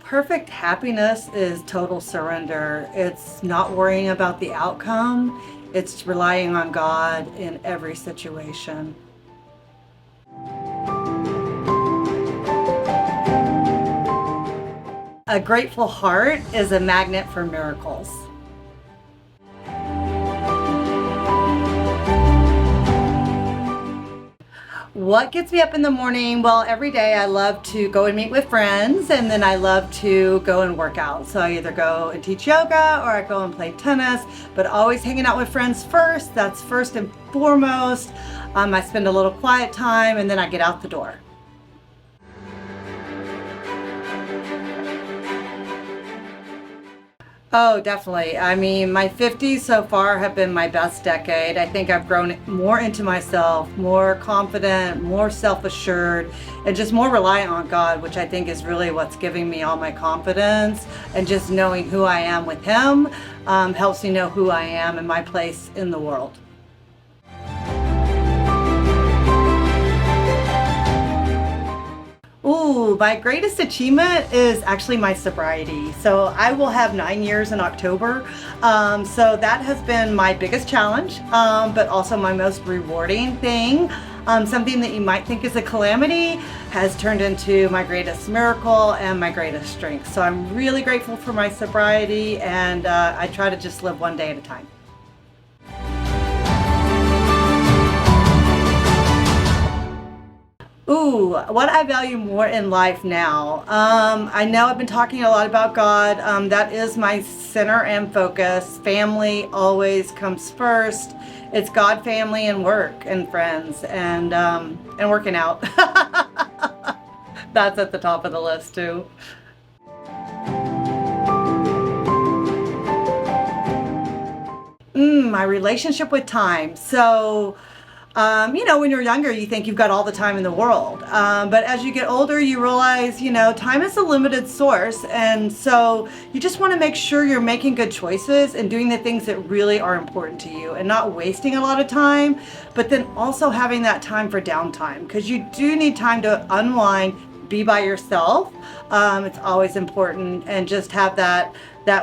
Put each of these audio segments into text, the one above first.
Perfect happiness is total surrender. It's not worrying about the outcome. It's relying on God in every situation. A grateful heart is a magnet for miracles. What gets me up in the morning? Well, every day I love to go and meet with friends, and then I love to go and work out. So I either go and teach yoga or I go and play tennis, but always hanging out with friends first. That's first and foremost. I spend a little quiet time and then I get out the door. Oh, definitely. I mean, my 50s so far have been my best decade. I think I've grown more into myself, more confident, more self-assured, and just more reliant on God, which I think is really what's giving me all my confidence. And just knowing who I am with Him helps me know who I am and my place in the world. Ooh, my greatest achievement is actually my sobriety. So I will have 9 years in October. So that has been my biggest challenge, but also my most rewarding thing. Something that you might think is a calamity has turned into my greatest miracle and my greatest strength. So I'm really grateful for my sobriety, and I try to just live one day at a time. Ooh, what I value more in life now. I know I've been talking a lot about God. That is my center and focus. Family always comes first. It's God, family, and work, and friends, and working out. That's at the top of the list too. My relationship with time. So, when you're younger, you think you've got all the time in the world. But as you get older, you realize, time is a limited source. And so you just want to make sure you're making good choices and doing the things that really are important to you and not wasting a lot of time, but then also having that time for downtime, because you do need time to unwind, be by yourself. It's always important, and just have that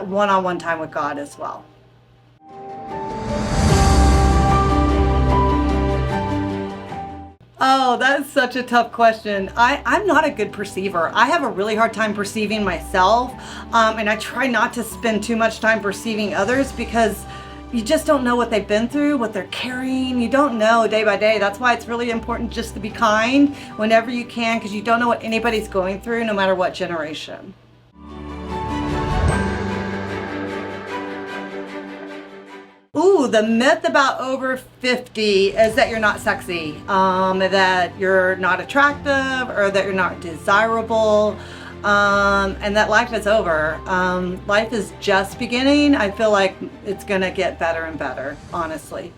one-on-one time with God as well. Oh, that's such a tough question. I'm not a good perceiver. I have a really hard time perceiving myself, and I try not to spend too much time perceiving others, because you just don't know what they've been through, what they're carrying. You don't know day by day. That's why it's really important just to be kind whenever you can, because you don't know what anybody's going through, no matter what generation. Ooh, the myth about over 50 is that you're not sexy, that you're not attractive, or that you're not desirable, and that life is over. Life is just beginning. I feel like it's gonna get better and better, honestly.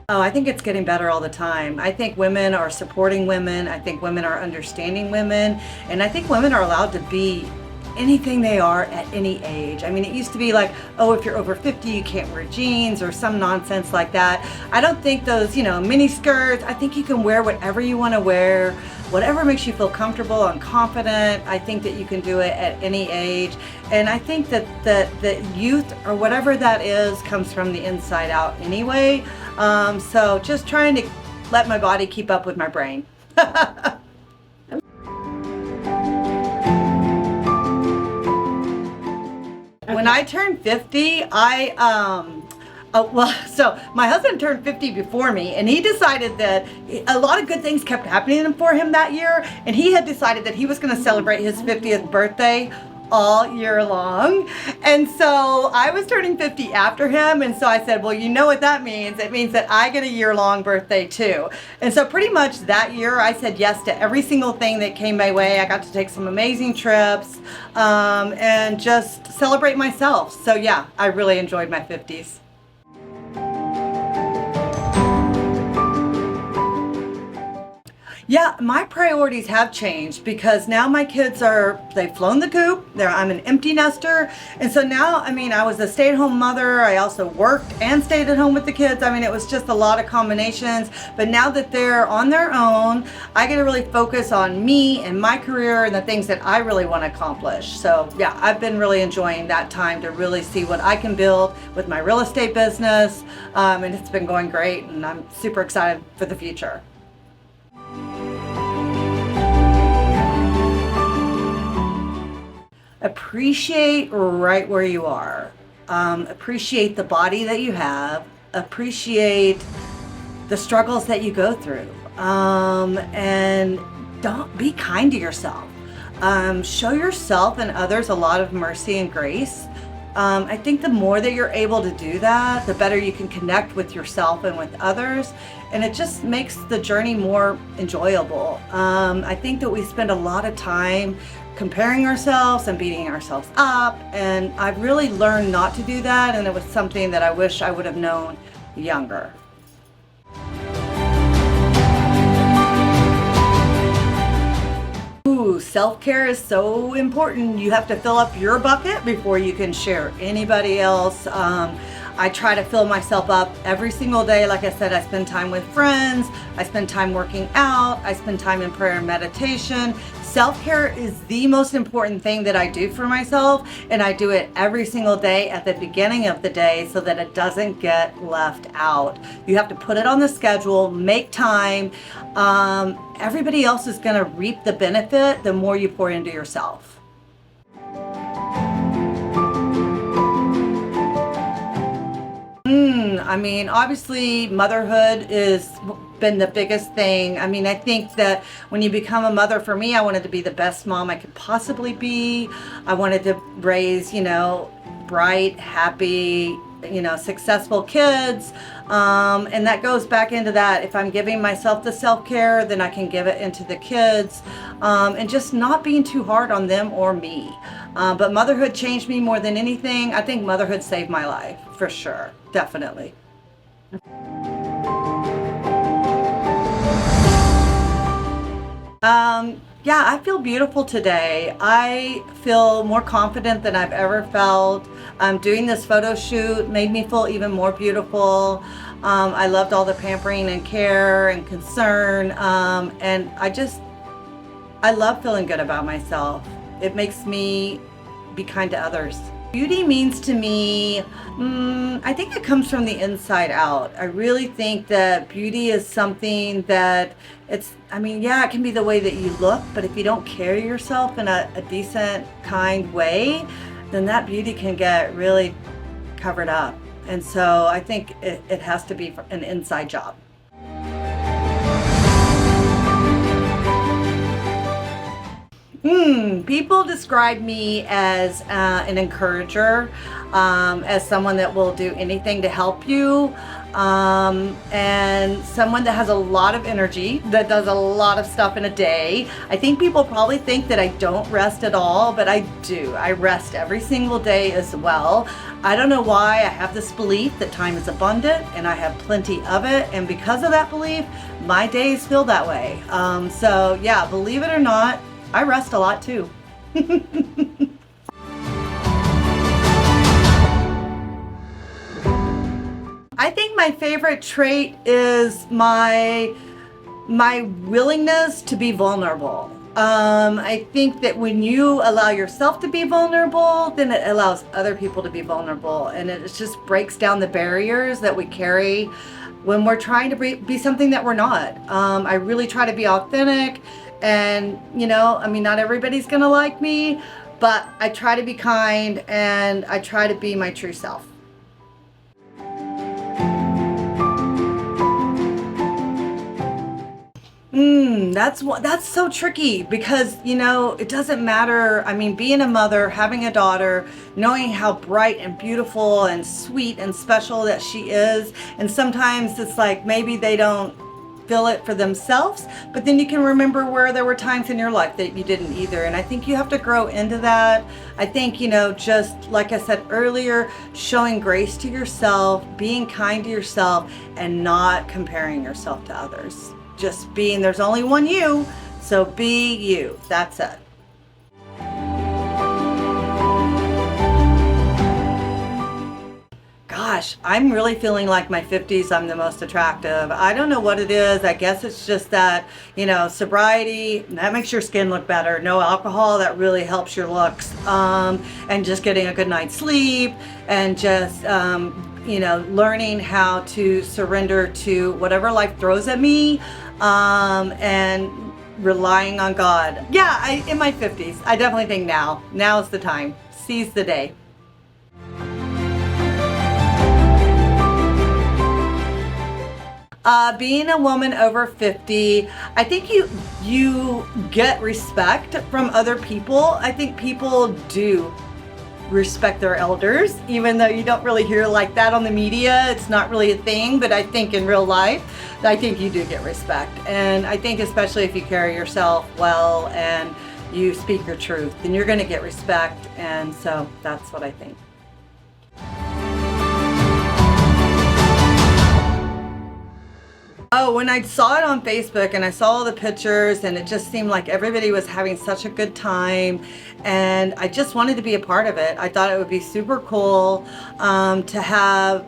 Oh, I think it's getting better all the time. I think women are supporting women. I think women are understanding women. And I think women are allowed to be anything they are at any age. I mean, it used to be like, oh, if you're over 50, you can't wear jeans or some nonsense like that. I don't think those, mini skirts, I think you can wear whatever you want to wear, whatever makes you feel comfortable and confident. I think that you can do it at any age. And I think that the youth, or whatever that is, comes from the inside out anyway. So just trying to let my body keep up with my brain. When I turned 50, so my husband turned 50 before me, and he decided that a lot of good things kept happening for him that year, and he had decided that he was going to celebrate his 50th birthday all year long. And so I was turning 50 after him, and so I said, well, you know what that means? It means that I get a year-long birthday too. And so pretty much that year I said yes to every single thing that came my way. I got to take some amazing trips, and just celebrate myself. So yeah, I really enjoyed my 50s. Yeah, my priorities have changed because now my kids they've flown the coop. I'm an empty nester. And so now, I was a stay-at-home mother. I also worked and stayed at home with the kids. It was just a lot of combinations. But now that they're on their own, I get to really focus on me and my career and the things that I really want to accomplish. So yeah, I've been really enjoying that time to really see what I can build with my real estate business. And it's been going great, and I'm super excited for the future. Appreciate right where you are. Appreciate the body that you have. Appreciate the struggles that you go through. And don't be kind to yourself. Show yourself and others a lot of mercy and grace. I think the more that you're able to do that, the better you can connect with yourself and with others. And it just makes the journey more enjoyable. I think that we spend a lot of time comparing ourselves and beating ourselves up. And I've really learned not to do that. And it was something that I wish I would have known younger. Ooh, self-care is so important. You have to fill up your bucket before you can share anybody else. I try to fill myself up every single day. Like I said, I spend time with friends. I spend time working out. I spend time in prayer and meditation. Self-care is the most important thing that I do for myself, and I do it every single day at the beginning of the day so that it doesn't get left out. You have to put it on the schedule, make time. Everybody else is going to reap the benefit the more you pour into yourself. Obviously motherhood has been the biggest thing. I think that when you become a mother, for me, I wanted to be the best mom I could possibly be. I wanted to raise, bright, happy, successful kids. And that goes back into that. If I'm giving myself the self-care, then I can give it into the kids, and just not being too hard on them or me. But motherhood changed me more than anything. I think motherhood saved my life, for sure. Definitely. Yeah, I feel beautiful today. I feel more confident than I've ever felt. Doing this photo shoot made me feel even more beautiful. I loved all the pampering and care and concern. And I love feeling good about myself. It makes me be kind to others. Beauty means to me, I think it comes from the inside out. I really think that beauty is something that it can be the way that you look, but if you don't carry yourself in a decent, kind way, then that beauty can get really covered up. And so I think it has to be an inside job. People describe me as an encourager, as someone that will do anything to help you, and someone that has a lot of energy, that does a lot of stuff in a day. I think people probably think that I don't rest at all, but I do. I rest every single day as well. I don't know why. I have this belief that time is abundant and I have plenty of it, and because of that belief, my days feel that way. So yeah, believe it or not, I rest a lot too. I think my favorite trait is my willingness to be vulnerable. I think that when you allow yourself to be vulnerable, then it allows other people to be vulnerable, and it just breaks down the barriers that we carry when we're trying to be something that we're not. I really try to be authentic. And, not everybody's going to like me, but I try to be kind and I try to be my true self. That's so tricky because, it doesn't matter. Being a mother, having a daughter, knowing how bright and beautiful and sweet and special that she is. And sometimes it's like maybe they don't feel it for themselves, but then you can remember where there were times in your life that you didn't either. And I think you have to grow into that. I think, just like I said earlier, showing grace to yourself, being kind to yourself, and not comparing yourself to others. just being, there's only one you, so be you. That's it. Gosh, I'm really feeling like my 50s, I'm the most attractive. I don't know what it is. I guess it's just that, sobriety, that makes your skin look better. No alcohol, that really helps your looks. And just getting a good night's sleep, and just, learning how to surrender to whatever life throws at me, and relying on God. Yeah, in my 50s, I definitely think now is the time. Seize the day. Being a woman over 50, I think you get respect from other people. I think people do respect their elders, even though you don't really hear like that on the media. It's not really a thing, but I think in real life, I think you do get respect. And I think especially if you carry yourself well and you speak your truth, then you're going to get respect. And so that's what I think. Oh, when I saw it on Facebook and I saw all the pictures, and it just seemed like everybody was having such a good time, and I just wanted to be a part of it. I thought it would be super cool to have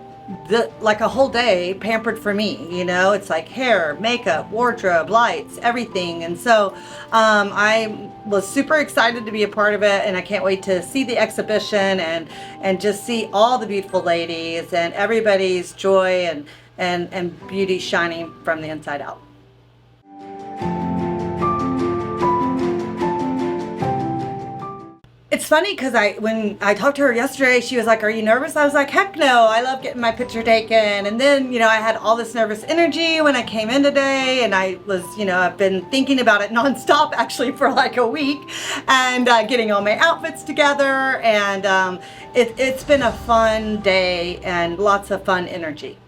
like a whole day pampered for me. It's like hair, makeup, wardrobe, lights, everything. And so I was super excited to be a part of it, and I can't wait to see the exhibition and just see all the beautiful ladies and everybody's joy and beauty shining from the inside out. It's funny because when I talked to her yesterday, she was like, "Are you nervous?" I was like, "Heck no, I love getting my picture taken." And then, I had all this nervous energy when I came in today, and I was, I've been thinking about it nonstop actually for like a week, and getting all my outfits together, and it's been a fun day and lots of fun energy.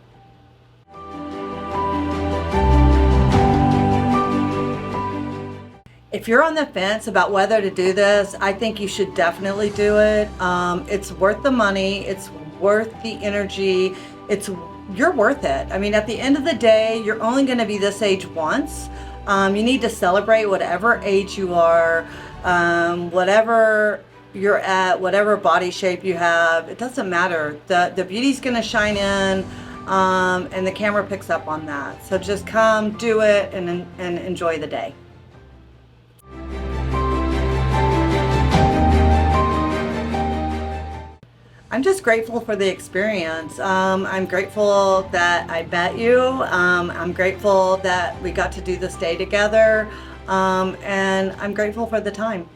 If you're on the fence about whether to do this, I think you should definitely do it. It's worth the money. It's worth the energy. You're worth it. I mean, at the end of the day, you're only going to be this age once. You need to celebrate whatever age you are, whatever you're at, whatever body shape you have. It doesn't matter. The beauty's going to shine in, and the camera picks up on that. So just come, do it, and enjoy the day. I'm just grateful for the experience. I'm grateful that I met you. I'm grateful that we got to do this day together. And I'm grateful for the time.